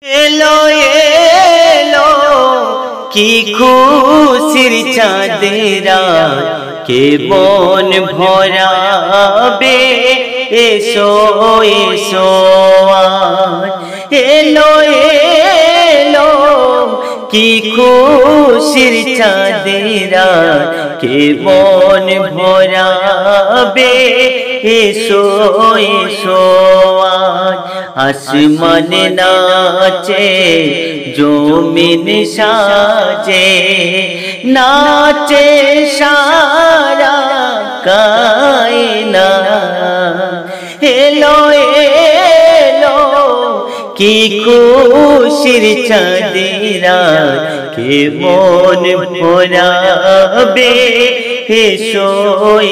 এলো এলো কি খুশির চাঁদেরা কে মন ভরাবে এসো এসো এলো এলো কি খুশির চাঁদেরা কে মন ভরাবে এসো এসো আসমান নাচে জমিন সাজে নাচে সারা কায়নাত এলো এলো কি খুশির চাঁদেরা কে মন ভরাবে এসো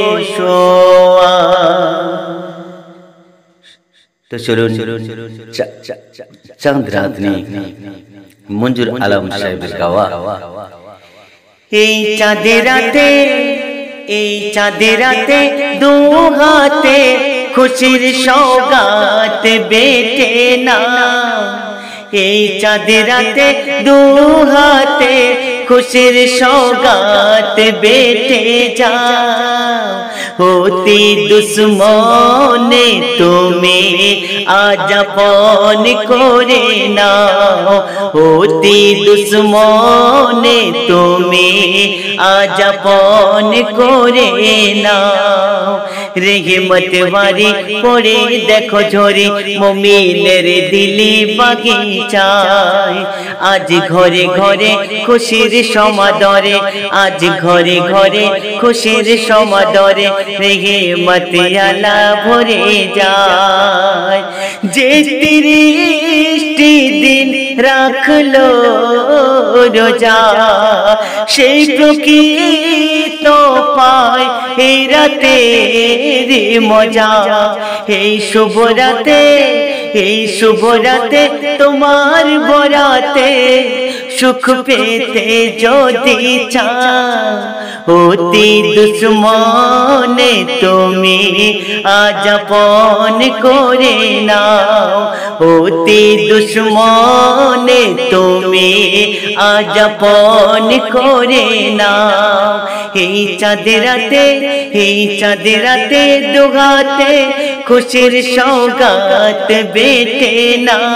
এসো। तो चलुन चांद रात ने मंजूर आलम साहेब गावा এই চাঁদের রাতে দু হাতে খুশির সওগাত বেটে না এই চাঁদের রাতে দু হাতে খুশির সওগাত বেটে যা होती दुश्मने तुम्हें आज अपन करे नाओ होती दुश्मने तुम्हें आज अपन करे नाओ रहमत वारी पड़े देखो झोरी मुमिनेर दिली बागीचाय आज घरे घरे खुशिर समादरे आज घरे घरे खुशिर समादरे रहमत आला भरे जाय जे 30টি दिन রাখলো রোজা সেই প্রকৃত পায় এই রাতের মজা এই শুভ রাতে তোমার বরাতে সুখ পেতে যদি চাও होती दुश्मने তুমি আজ আপন করে নাও होती दुश्मने তুমি আজ আপন করে নাও এই চাঁদের রাতে দুগাতে খুশির সওগাত বেটে নাও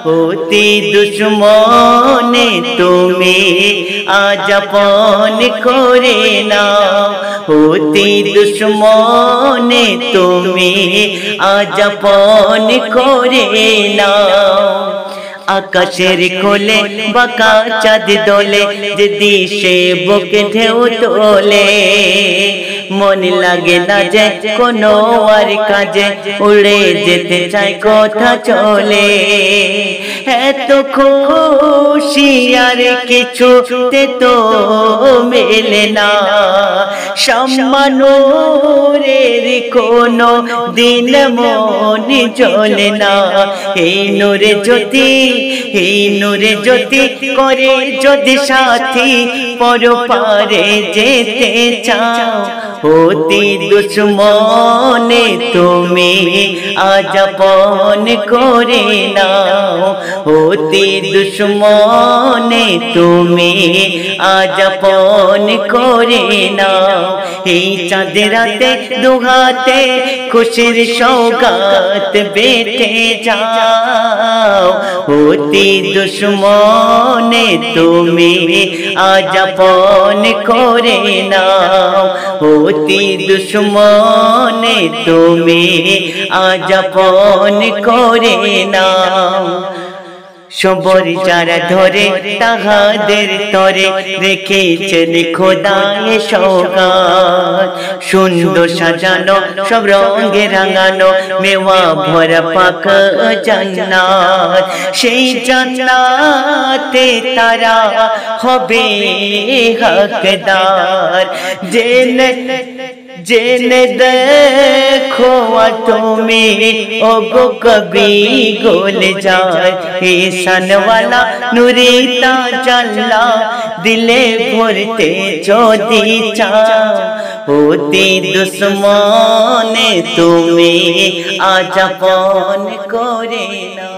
होती दुश्मने তুমি আজ আপন করে নাও होती दुश्मने তুমি আজ আপন করে নাও আকাশের কোলে বাঁকা চাঁদ দোলে যে দিশে বুকে ঢেউ তোলে মন লাগে না যে কোনো আর কাজে উড়ে যেতে চায় কথা চলে এত খুশি আর কিছুতে তো মেলে না সম্মানের কোনো দিন মন জ্বলে না এই নূরে জ্যোতি করে যদি সাথী পরপারে যেতে চাও होती दुश्मने তুমি আজ আপন করে নাও होती दुश्मने তুমি আজ আপন করে নাও এই চাঁদের রাতে দুহাতে খুশির সওগাত বেটে যাও होती दुश्मने তুমি আজ আপন করে নাও होती दुश्मने তুমি আজ আপন করে নাও সবর যারা ধরে তাহাদের তরে রেখেছেন খোদায় সওগাত সুন্দর সাজানো সব রঙে রাঙানো মেওয়া ভরা পাক জান্নাত সেই জান্নাতে তারা হবে হকদার জেনে দেখো তুমি ওগো কবি গোল যায় ঈশান वाला नूरी ताजल्ला दिले भरते যদি চাও होती दुश्मने তুমি আজ আপন করে না।